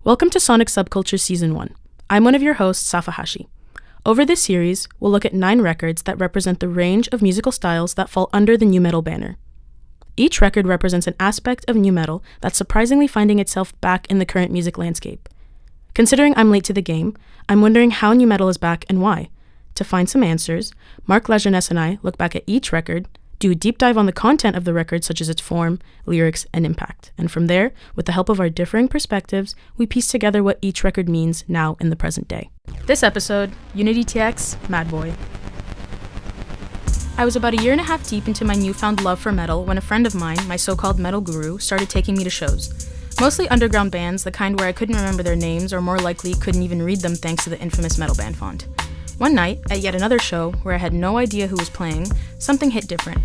Welcome to Sonic Subcultures Season 1. I'm one of your hosts, Safa Hachi. Over this series, we'll look at 9 records that represent the range of musical styles that fall under the nu metal banner. Each record represents an aspect of nu metal that's surprisingly finding itself back in the current music landscape. Considering I'm late to the game, I'm wondering how nu metal is back and why. To find some answers, Marc, Lajeunesse, and I look back at each record, do a deep dive on the content of the record such as its form, lyrics, and impact. And from there, with the help of our differing perspectives, we piece together what each record means now in the present day. This episode, UnityTX's MadBoy. I was about a year and a half deep into my newfound love for metal when a friend of mine, my so-called metal guru, started taking me to shows. Mostly underground bands, the kind where I couldn't remember their names or more likely couldn't even read them thanks to the infamous metal band font. One night, at yet another show, where I had no idea who was playing, something hit different.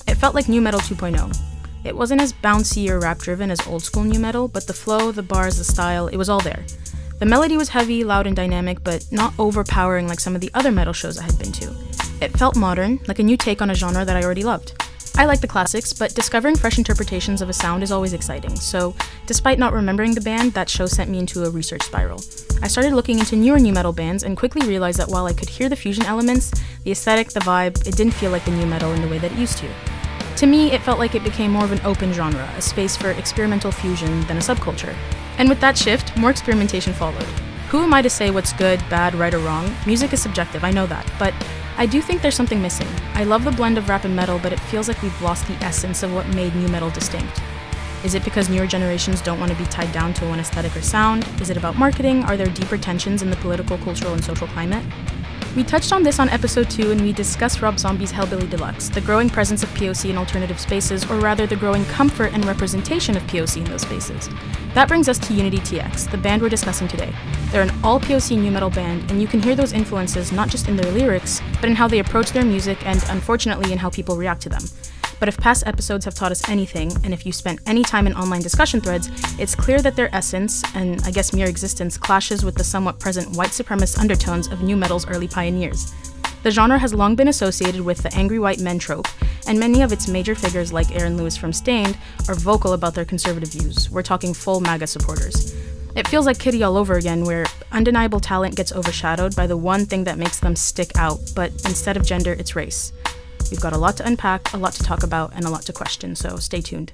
It felt like nu metal 2.0. It wasn't as bouncy or rap-driven as old-school nu metal, but the flow, the bars, the style, it was all there. The melody was heavy, loud, and dynamic, but not overpowering like some of the other metal shows I had been to. It felt modern, like a new take on a genre that I already loved. I like the classics, but discovering fresh interpretations of a sound is always exciting, so despite not remembering the band, that show sent me into a research spiral. I started looking into newer nu metal bands and quickly realized that while I could hear the fusion elements, the aesthetic, the vibe, it didn't feel like the nu metal in the way that it used to. To me, it felt like it became more of an open genre, a space for experimental fusion than a subculture. And with that shift, more experimentation followed. Who am I to say what's good, bad, right, or wrong? Music is subjective, I know that, but I do think there's something missing. I love the blend of rap and metal, but it feels like we've lost the essence of what made nu metal distinct. Is it because newer generations don't want to be tied down to one aesthetic or sound? Is it about marketing? Are there deeper tensions in the political, cultural, and social climate? We touched on this on episode 2 and we discussed Rob Zombie's Hellbilly Deluxe, the growing presence of POC in alternative spaces, or rather the growing comfort and representation of POC in those spaces. That brings us to UnityTX, the band we're discussing today. They're an all-POC nu metal band, and you can hear those influences not just in their lyrics, but in how they approach their music and, unfortunately, in how people react to them. But if past episodes have taught us anything, and if you spent any time in online discussion threads, it's clear that their essence, and I guess mere existence, clashes with the somewhat present white supremacist undertones of nu metal's early pioneers. The genre has long been associated with the angry white men trope, and many of its major figures like Aaron Lewis from Stained are vocal about their conservative views. We're talking full MAGA supporters. It feels like Kitty all over again, where undeniable talent gets overshadowed by the one thing that makes them stick out, but instead of gender, it's race. We've got a lot to unpack, a lot to talk about, and a lot to question, so stay tuned.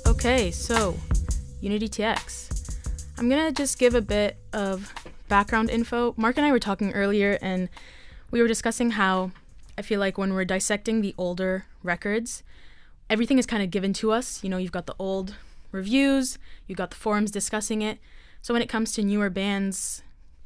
Okay, so UnityTX. I'm gonna just give a bit of background info. Marc and I were talking earlier and we were discussing how I feel like when we're dissecting the older records, everything is kind of given to us. You know, you've got the old reviews, you've got the forums discussing it. So when it comes to newer bands,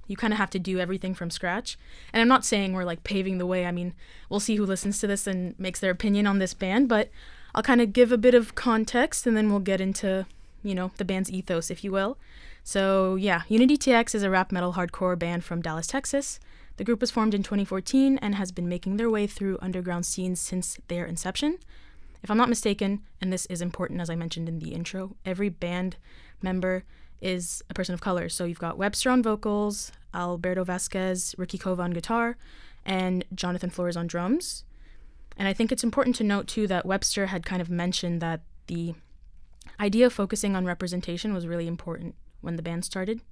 you kind of have to do everything from scratch. And I'm not saying we're like paving the way. I mean, we'll see who listens to this and makes their opinion on this band, but I'll kind of give a bit of context and then we'll get into, you know, the band's ethos, if you will. So yeah, UnityTX is a rap metal hardcore band from Dallas, Texas. The group was formed in 2014 and has been making their way through underground scenes since their inception. If I'm not mistaken, and this is important as I mentioned in the intro, every band member is a person of color. So you've got Webster on vocals, Alberto Vasquez, Ricky Kova on guitar, and Jonathan Flores on drums. And I think it's important to note, too, that Webster had kind of mentioned that the idea of focusing on representation was really important when the band started.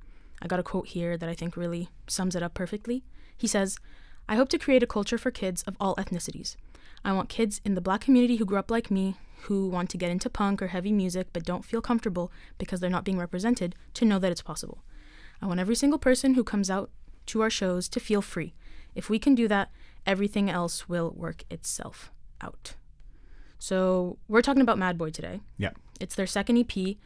I got a quote here that I think really sums it up perfectly. He says, "I hope to create a culture for kids of all ethnicities. I want kids in the Black community who grew up like me, who want to get into punk or heavy music but don't feel comfortable because they're not being represented, to know that it's possible. I want every single person who comes out to our shows to feel free. If we can do that, everything else will work itself out." So we're talking about MadBoy today. Yeah. It's their second EP.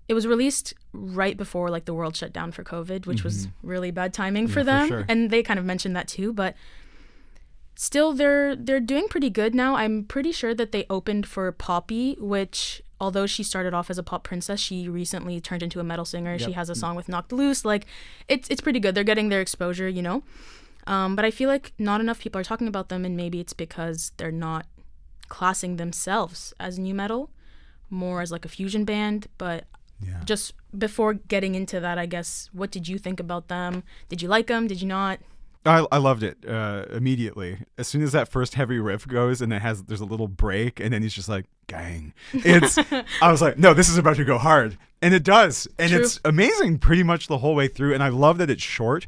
It was released right before like the world shut down for COVID, which was really bad timing for them. Sure. And they kind of mentioned that too, but still they're doing pretty good now. I'm pretty sure that they opened for Poppy, which although she started off as a pop princess, she recently turned into a metal singer. Yep. She has a song with Knocked Loose. Like it's pretty good. They're getting their exposure, you know. But I feel like not enough people are talking about them, and maybe it's because they're not classing themselves as new metal, more as like a fusion band. But just before getting into that, I guess, what did you think about them? Did you like them? Did you not? I loved it immediately. As soon as that first heavy riff goes and there's a little break and then he's just like, gang. I was like, no, this is about to go hard. And it does. And True. It's amazing pretty much the whole way through. And I love that it's short,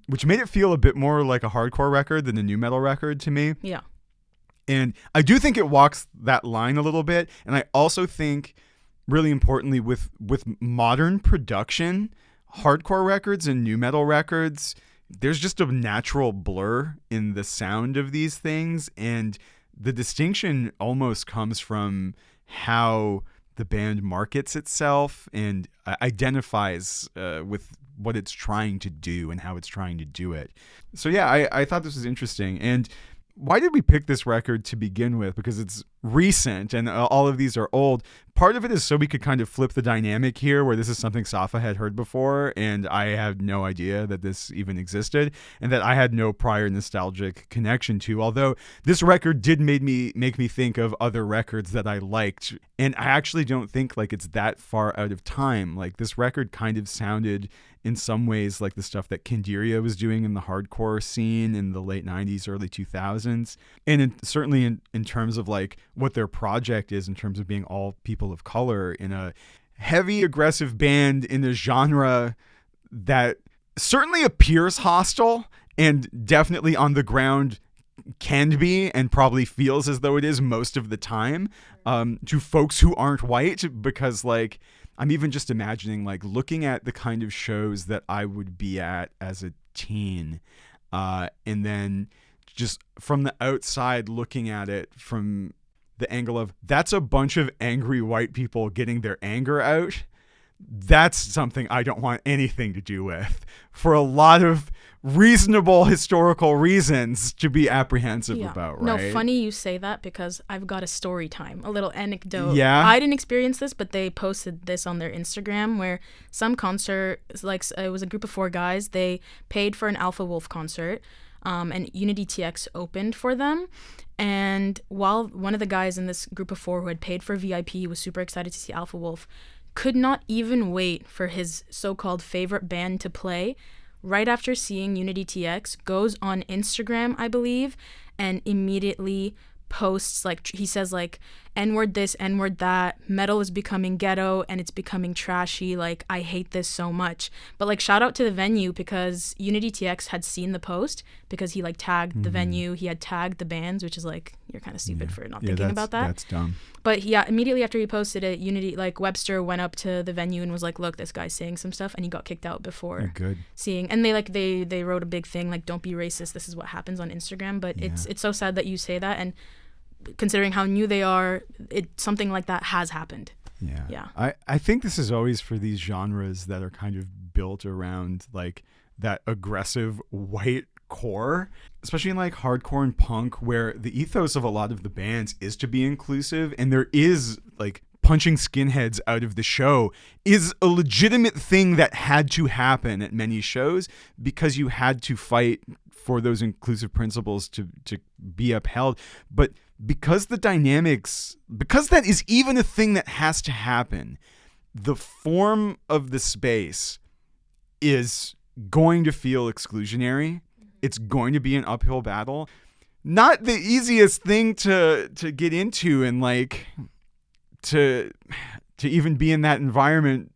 which made it feel a bit more like a hardcore record than a new metal record to me. Yeah. And I do think it walks that line a little bit. And I also think, really importantly, with modern production, hardcore records and new metal records, there's just a natural blur in the sound of these things. And the distinction almost comes from how the band markets itself and identifies with what it's trying to do and how it's trying to do it. So yeah, I thought this was interesting. And why did we pick this record to begin with? Because it's recent and all of these are old. Part of it is so we could kind of flip the dynamic here, where this is something Safa had heard before and I had no idea that this even existed and that I had no prior nostalgic connection to. Although this record did make me think of other records that I liked. And I actually don't think like it's that far out of time. Like this record kind of sounded in some ways like the stuff that Kinderia was doing in the hardcore scene in the late 90s, early 2000s. And certainly in terms of like what their project is in terms of being all people of color in a heavy, aggressive band in a genre that certainly appears hostile and definitely on the ground can be and probably feels as though it is most of the time to folks who aren't white, because like I'm even just imagining like looking at the kind of shows that I would be at as a teen and then just from the outside looking at it from the angle of that's a bunch of angry white people getting their anger out. That's something I don't want anything to do with for a lot of reasonable historical reasons to be apprehensive about, right? No, funny you say that because I've got a story time, a little anecdote. Yeah. I didn't experience this, but they posted this on their Instagram where some concert, like it was a group of 4 guys, they paid for an Alpha Wolf concert and UnityTX opened for them. And while one of the guys in this group of 4 who had paid for VIP was super excited to see Alpha Wolf, could not even wait for his so-called favorite band to play, right after seeing UnityTX, goes on Instagram, I believe, and immediately posts, like, he says, like, N-word this, N-word that, metal is becoming ghetto, and it's becoming trashy, like, I hate this so much. But, like, shout out to the venue, because UnityTX had seen the post, because he, like, tagged the venue, he had tagged the bands, which is, like, you're kind of stupid for not thinking about that. That's dumb. But, yeah, immediately after he posted it, Webster went up to the venue and was like, look, this guy's saying some stuff, and he got kicked out before seeing, and they wrote a big thing, like, don't be racist, this is what happens on Instagram, but it's so sad that you say that, and considering how new they are, something like that has happened. Yeah. I think this is always for these genres that are kind of built around like that aggressive white core, especially in like hardcore and punk, where the ethos of a lot of the bands is to be inclusive, and there is like punching skinheads out of the show is a legitimate thing that had to happen at many shows because you had to fight for those inclusive principles to be upheld. But because the dynamics, because that is even a thing that has to happen, the form of the space is going to feel exclusionary. It's going to be an uphill battle. Not the easiest thing to get into, and like to even be in that environment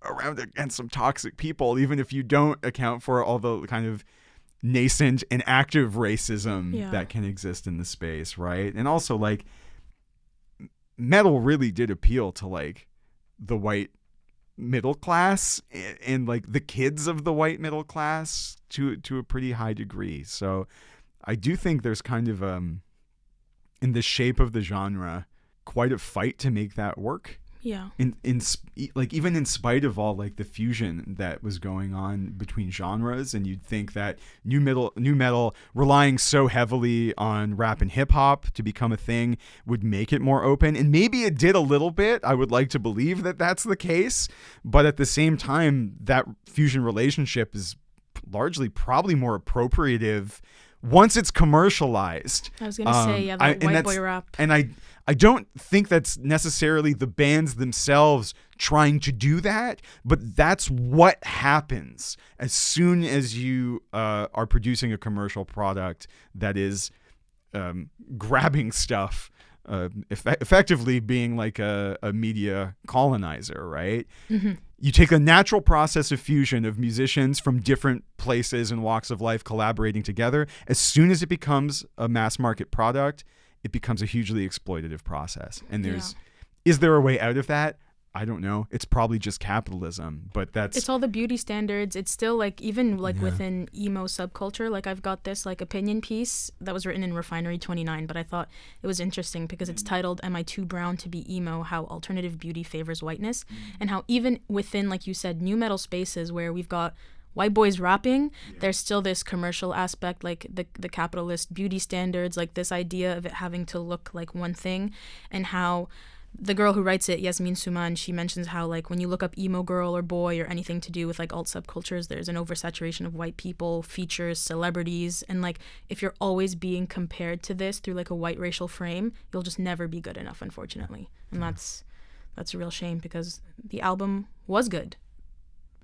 around against some toxic people, even if you don't account for all the kind of nascent and active racism that can exist in the space, right? And also like metal really did appeal to like the white middle class and like the kids of the white middle class to a pretty high degree. So I do think there's kind of in the shape of the genre, quite a fight to make that work. Yeah. Like even in spite of all like the fusion that was going on between genres, and you'd think that new metal relying so heavily on rap and hip hop to become a thing would make it more open, and maybe it did a little bit. I would like to believe that that's the case, but at the same time, that fusion relationship is largely probably more appropriative once it's commercialized. I was gonna say, yeah, the white boy rap. And I don't think that's necessarily the bands themselves trying to do that, but that's what happens as soon as you are producing a commercial product that is grabbing stuff, effectively being like a media colonizer, right? Mm-hmm. You take a natural process of fusion of musicians from different places and walks of life collaborating together. As soon as it becomes a mass market product, it becomes a hugely exploitative process. And is there a way out of that? I don't know. It's probably just capitalism, but it's all the beauty standards. It's still like, even like within emo subculture, like I've got this like opinion piece that was written in Refinery 29, but I thought it was interesting because it's titled, "Am I Too Brown to Be Emo? How Alternative Beauty Favors Whiteness?" And how even within, like you said, new metal spaces where we've got white boys rapping, there's still this commercial aspect, like the capitalist beauty standards, like this idea of it having to look like one thing. And how the girl who writes it, Yasmin Suman, she mentions how like when you look up emo girl or boy or anything to do with like alt subcultures, there's an oversaturation of white people, features, celebrities, and like if you're always being compared to this through like a white racial frame, you'll just never be good enough, unfortunately. And that's a real shame because the album was good.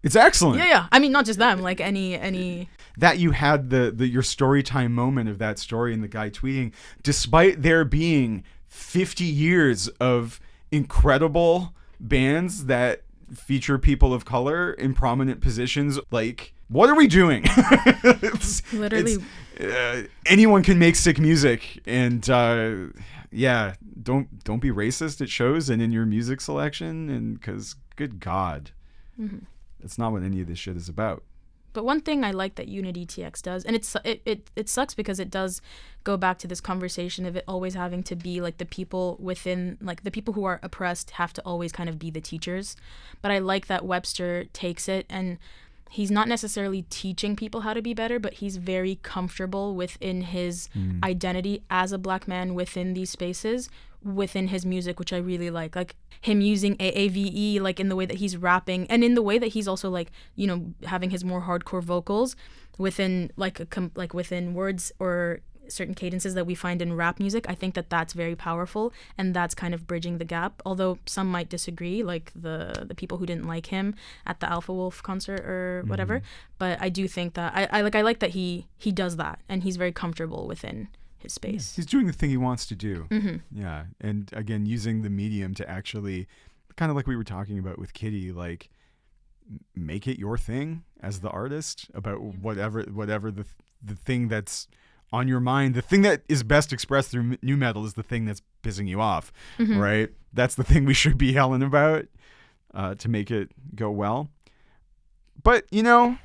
It's excellent. Yeah. I mean, not just them, like any that you had your story time moment of that story and the guy tweeting, despite there being 50 years of incredible bands that feature people of color in prominent positions. Like, what are we doing? Literally. Anyone can make sick music, and don't be racist at shows and in your music selection, and because good God, that's not what any of this shit is about. But one thing I like that UnityTX does, and it sucks because it does go back to this conversation of it always having to be like the people within, like the people who are oppressed have to always kind of be the teachers. But I like that Webster takes it, and he's not necessarily teaching people how to be better, but he's very comfortable within his identity as a black man within these spaces, within his music, which I really like him using AAVE, like in the way that he's rapping, and in the way that he's also like, you know, having his more hardcore vocals within within words or certain cadences that we find in rap music. I think that that's very powerful, and that's kind of bridging the gap, although some might disagree, like the people who didn't like him at the Alpha Wolf concert or whatever. But I do think that I like that he does that, and he's very comfortable within his space. He's doing the thing he wants to do. Yeah. And again, using the medium to actually, kind of like we were talking about with Kitty, like make it your thing as the artist about whatever the thing that's on your mind. The thing that is best expressed through new metal is the thing that's pissing you off, right? That's the thing we should be yelling about to make it go well. But, you know,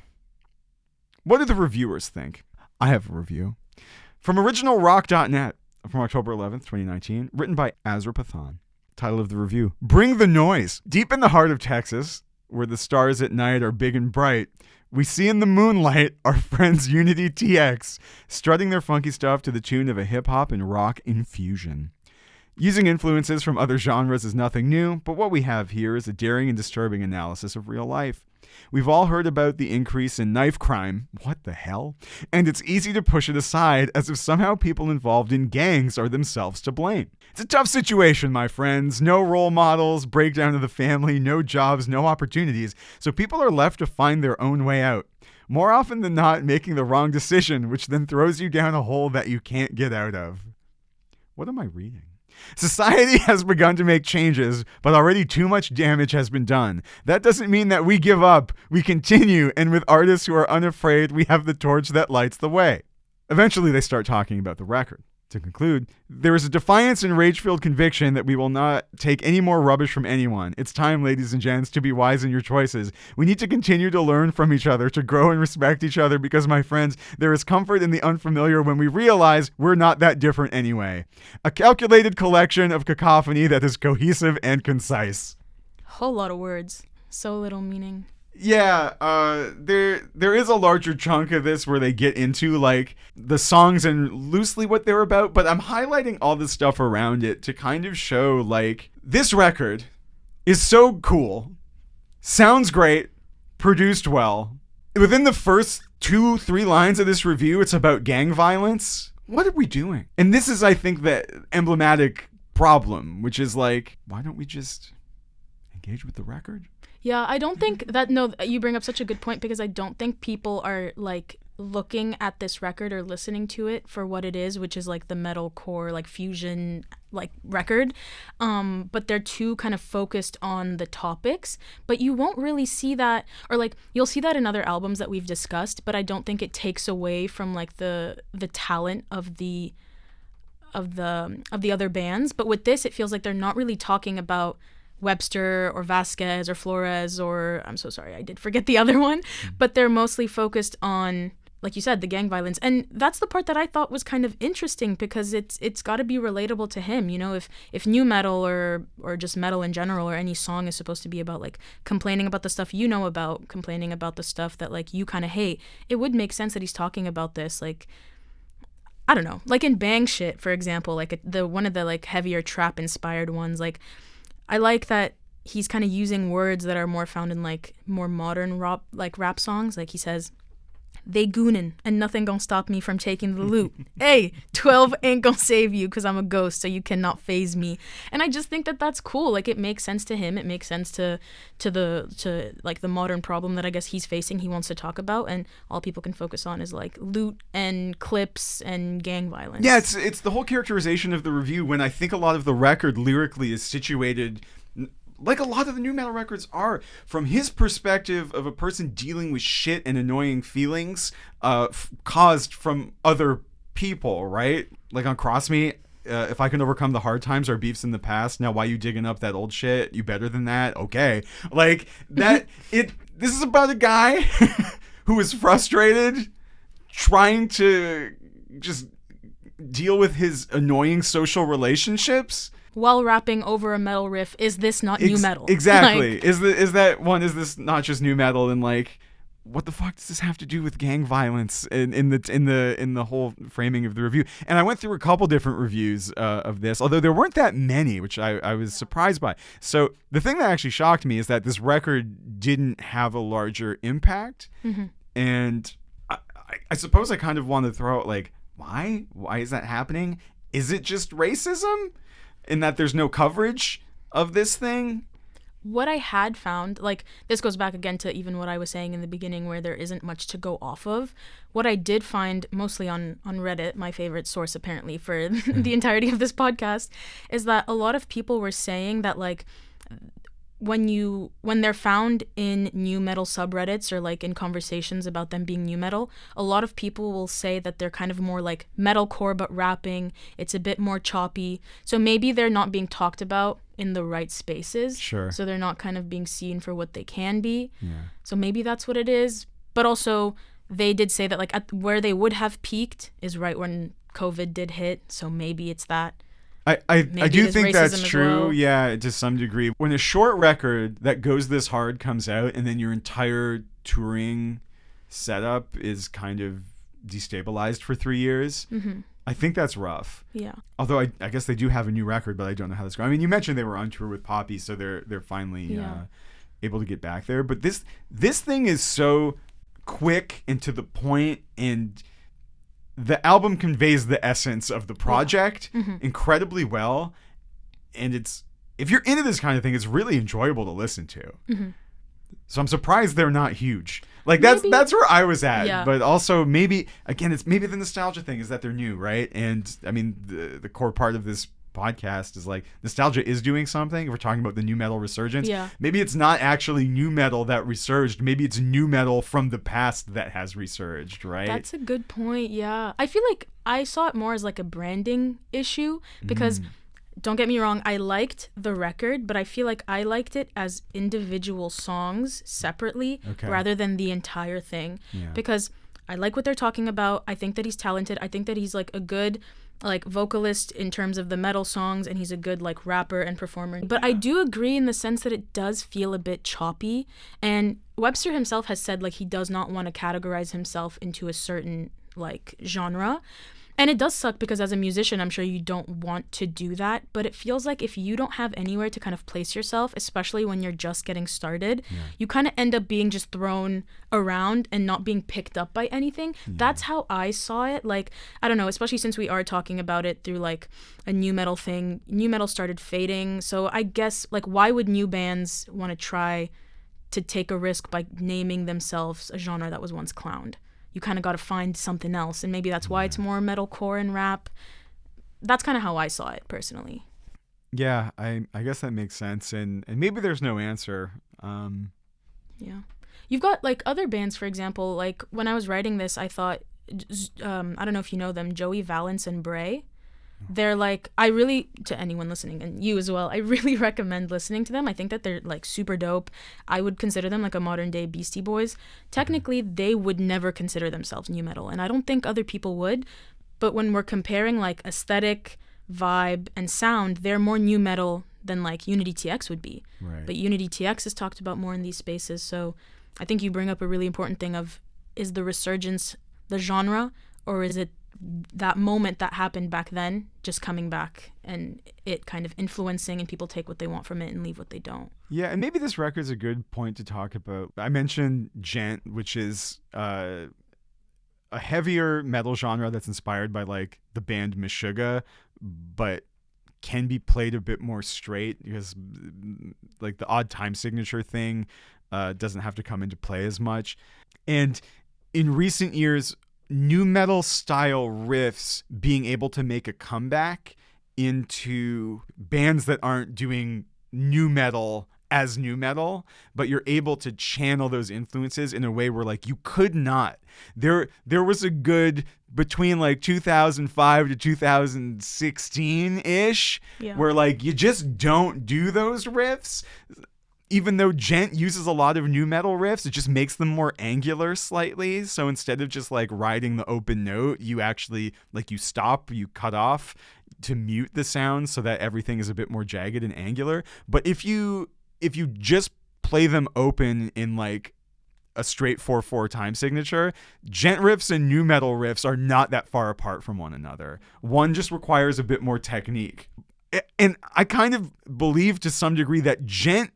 what do the reviewers think? I have a review from originalrock.net from October 11th, 2019, written by Azra Pathan. Title of the review: Bring the Noise. Deep in the heart of Texas, where the stars at night are big and bright, we see in the moonlight our friends UnityTX strutting their funky stuff to the tune of a hip-hop and rock infusion. Using influences from other genres is nothing new, but what we have here is a daring and disturbing analysis of real life. We've all heard about the increase in knife crime. What the hell? And it's easy to push it aside as if somehow people involved in gangs are themselves to blame. It's a tough situation, my friends. No role models, breakdown of the family, no jobs, no opportunities. So people are left to find their own way out. More often than not, making the wrong decision, which then throws you down a hole that you can't get out of. What am I reading? Society has begun to make changes, but already too much damage has been done. That doesn't mean that we give up. We continue, and with artists who are unafraid, we have the torch that lights the way. Eventually, they start talking about the record. To conclude, there is a defiance and rage-filled conviction that we will not take any more rubbish from anyone. It's time, ladies and gents, to be wise in your choices. We need to continue to learn from each other, to grow and respect each other, because, my friends, there is comfort in the unfamiliar when we realize we're not that different anyway. A calculated collection of cacophony that is cohesive and concise. Whole lot of words, so little meaning. Yeah, there is a larger chunk of this where they get into like the songs and loosely what they're about, but I'm highlighting all the stuff around it to kind of show like this record is so cool, sounds great, produced well. Within the first 2-3 lines of this review, it's about gang violence. What are we doing? And this is, I think, the emblematic problem, which is like, why don't we just engage with the record? Yeah, I don't think that, no, you bring up such a good point, because I don't think people are like looking at this record or listening to it for what it is, which is like the metalcore, like fusion, like record. But they're too kind of focused on the topics, but you won't really see that, or like you'll see that in other albums that we've discussed, but I don't think it takes away from like the talent of the other bands. But with this, it feels like they're not really talking about Webster or Vasquez or Flores or, I'm so sorry, I did forget the other one, but they're mostly focused on, like you said, the gang violence. And that's the part that I thought was kind of interesting, because it's got to be relatable to him. You know, if new metal or just metal in general or any song is supposed to be about like complaining about the stuff you know about, complaining about the stuff that like you kind of hate, it would make sense that he's talking about this. Like, I don't know, like in Bang Shit, for example, like the one of the like heavier trap inspired ones, like I like that he's kind of using words that are more found in like more modern rap songs. Like he says, they goonin' and nothing gonna stop me from taking the loot. Hey, 12 ain't gonna save you because I'm a ghost, so you cannot phase me. And I just think that that's cool. Like it makes sense to him. It makes sense to like the modern problem that I guess he's facing, he wants to talk about, and all people can focus on is like loot and clips and gang violence. Yeah, it's the whole characterization of the review, when I think a lot of the record lyrically is situated like a lot of the new metal records are, from his perspective of a person dealing with shit and annoying feelings caused from other people, right? Like on Cross Me, if I can overcome the hard times, our beefs in the past, now why you digging up that old shit? You better than that? Okay. Like that, this is about a guy who is frustrated, trying to just deal with his annoying social relationships while rapping over a metal riff. Is this not new metal? Exactly. Like, is this not just new metal? And like, what the fuck does this have to do with gang violence in the whole framing of the review? And I went through a couple different reviews of this, although there weren't that many, which I was surprised by. So the thing that actually shocked me is that this record didn't have a larger impact. Mm-hmm. And I suppose I kind of want to throw out like, why is that happening? Is it just racism in that there's no coverage of this thing? What I had found, like, this goes back again to even what I was saying in the beginning, where there isn't much to go off of. What I did find, mostly on Reddit, my favorite source apparently for the entirety of this podcast, is that a lot of people were saying that, like, when they're found in new metal subreddits or like in conversations about them being new metal, a lot of people will say that they're kind of more like metalcore but rapping. It's a bit more choppy. So maybe they're not being talked about in the right spaces. Sure. So they're not kind of being seen for what they can be. Yeah. So maybe that's what it is. But also they did say that like where they would have peaked is right when COVID did hit. So maybe it's that. I do think that's true, well. Yeah, to some degree. When a short record that goes this hard comes out and then your entire touring setup is kind of destabilized for 3 years, mm-hmm. I think that's rough. Yeah. Although I guess they do have a new record, but I don't know how that's going. I mean, you mentioned they were on tour with Poppy, so they're finally able to get back there. But this thing is so quick and to the point, and the album conveys the essence of the project incredibly well, and if you're into this kind of thing, it's really enjoyable to listen to. Mm-hmm. So I'm surprised they're not huge. Like that's where I was at, but also maybe again it's maybe the nostalgia thing is that they're new, right? And I mean the core part of this podcast is like nostalgia is doing something. If we're talking about the new metal resurgence, Yeah. maybe it's not actually new metal that resurged. Maybe it's new metal from the past that has resurged, right? That's a good point. Yeah. I feel like I saw it more as like a branding issue because don't get me wrong, I liked the record, but I feel like I liked it as individual songs separately rather than the entire thing. Yeah. Because I like what they're talking about. I think that he's talented. I think that he's like a good like vocalist in terms of the metal songs, and he's a good like rapper and performer. But I do agree in the sense that it does feel a bit choppy. And Webster himself has said like he does not want to categorize himself into a certain like genre. And it does suck because as a musician, I'm sure you don't want to do that, but it feels like if you don't have anywhere to kind of place yourself, especially when you're just getting started, you kind of end up being just thrown around and not being picked up by anything. That's how I saw it. Like, I don't know, especially since we are talking about it through like a new metal thing. New metal started fading. So I guess like why would new bands want to try to take a risk by naming themselves a genre that was once clowned? You kind of got to find something else, and maybe that's why it's more metalcore and rap. That's kind of how I saw it personally. Yeah, I guess that makes sense, and maybe there's no answer. Yeah, you've got like other bands, for example. Like when I was writing this, I thought, I don't know if you know them, Joey Valence and Bray. They're like, I really, to anyone listening and you as well, I really recommend listening to them. I think that they're like super dope. I would consider them like a modern day Beastie Boys. Technically, they would never consider themselves new metal, and I don't think other people would. But when we're comparing like aesthetic, vibe, and sound, they're more new metal than like UnityTX would be. Right. But UnityTX is talked about more in these spaces. So I think you bring up a really important thing of, is the resurgence the genre, or is it that moment that happened back then just coming back and it kind of influencing, and people take what they want from it and leave what they don't? Yeah, and maybe this record's a good point to talk about. I mentioned Gent, which is a heavier metal genre that's inspired by like the band Meshuggah, but can be played a bit more straight because like the odd time signature thing doesn't have to come into play as much. And in recent years, new metal style riffs being able to make a comeback into bands that aren't doing new metal as new metal, but you're able to channel those influences in a way where like you could not. There was a good between like 2005 to 2016-ish where like you just don't do those riffs. Even though Gent uses a lot of new metal riffs, it just makes them more angular slightly. So instead of just like riding the open note, you actually like you stop, you cut off to mute the sound so that everything is a bit more jagged and angular. But if you just play them open in like a straight 4/4 time signature, Gent riffs and new metal riffs are not that far apart from one another. One just requires a bit more technique. And I kind of believe to some degree that Gent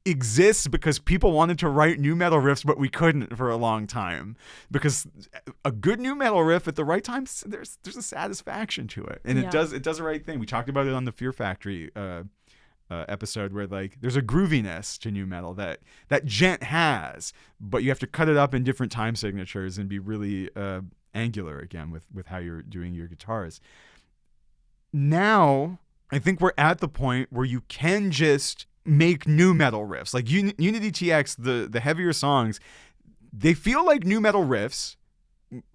exists because people wanted to write new metal riffs, but we couldn't for a long time, because a good new metal riff at the right time, there's a satisfaction to it, and it does the right thing. We talked about it on the Fear Factory episode where like there's a grooviness to new metal that Gent has, but you have to cut it up in different time signatures and be really angular again with how you're doing your guitars. Now I think we're at the point where you can just make new metal riffs. Like UnityTX, the heavier songs, they feel like new metal riffs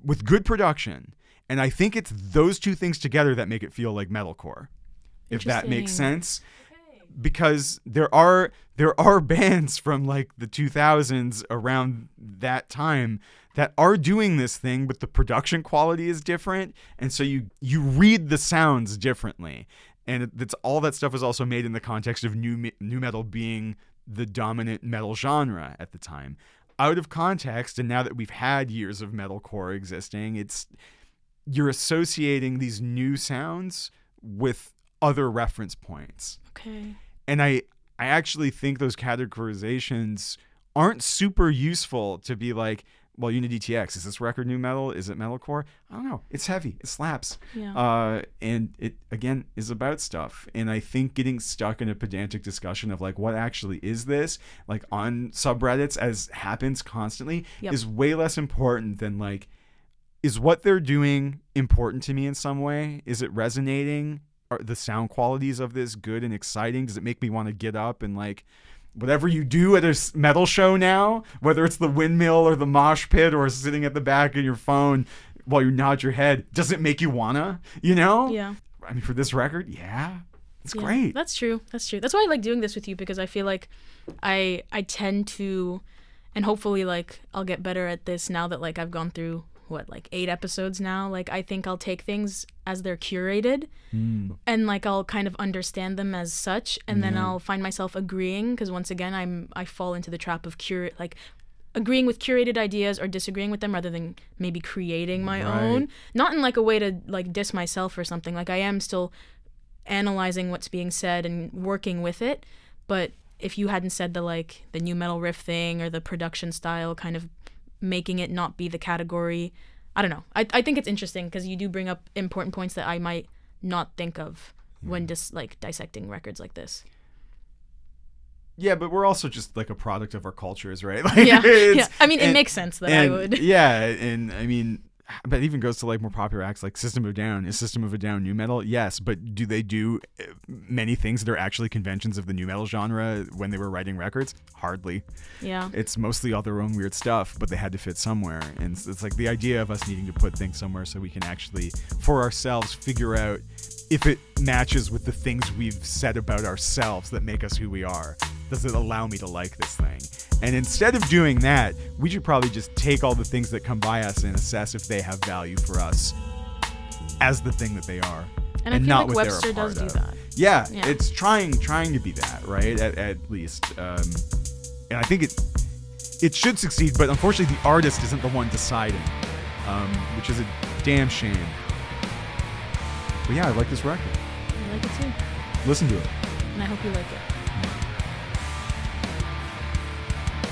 with good production. And I think it's those two things together that make it feel like metalcore, if that makes sense. Okay. Because there are bands from like the 2000s around that time that are doing this thing, but the production quality is different. And so you read the sounds differently. And that's all that stuff is also made in the context of new metal being the dominant metal genre at the time. Out of context, and now that we've had years of metalcore existing, you're associating these new sounds with other reference points. Okay. And I actually think those categorizations aren't super useful to be like, well, UnityTX, is this record new metal? Is it metalcore? I don't know. It's heavy. It slaps. Yeah. And it, again, is about stuff. And I think getting stuck in a pedantic discussion of like, what actually is this? Like on subreddits, as happens constantly, is way less important than like, is what they're doing important to me in some way? Is it resonating? are the sound qualities of this good and exciting? Does it make me want to get up and like whatever you do at a metal show now, whether it's the windmill or the mosh pit or sitting at the back of your phone while you nod your head, does it make you wanna, you know? Yeah. I mean, for this record, it's great. That's true. That's why I like doing this with you, because I feel like I tend to, and hopefully like I'll get better at this now that like I've gone through like 8 episodes now. Like I think I'll take things as they're curated and like I'll kind of understand them as such, and then I'll find myself agreeing, because once again I fall into the trap of like agreeing with curated ideas or disagreeing with them rather than maybe creating my own, not in like a way to like diss myself or something. Like I am still analyzing what's being said and working with it, but if you hadn't said the new metal riff thing or the production style kind of making it not be the category, I don't know. I think it's interesting because you do bring up important points that I might not think of when just like dissecting records like this. Yeah, but we're also just like a product of our cultures, right? Like, yeah. I mean, it makes sense that I would. Yeah, and I mean, but it even goes to like more popular acts like System of a Down. Is System of a Down new metal? Yes, but do they do many things that are actually conventions of the new metal genre when they were writing records? Hardly. Yeah. It's mostly all their own weird stuff, but they had to fit somewhere. And it's like the idea of us needing to put things somewhere so we can actually, for ourselves, figure out if it matches with the things we've said about ourselves that make us who we are. Does it allow me to like this thing? And instead of doing that, we should probably just take all the things that come by us and assess if they have value for us as the thing that they are. And I feel not like what Webster they're a does part do of. that. Yeah, it's trying to be that, right? At least. And I think it should succeed, but unfortunately the artist isn't the one deciding, which is a damn shame. But yeah, I like this record. I like it too. Listen to it. And I hope you like it.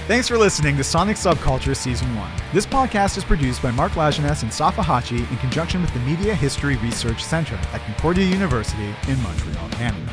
Thanks for listening to Sonic Subcultures Season 1. This podcast is produced by Marc Lajeunesse and Safa Hachi in conjunction with the Media History Research Center at Concordia University in Montreal, Canada.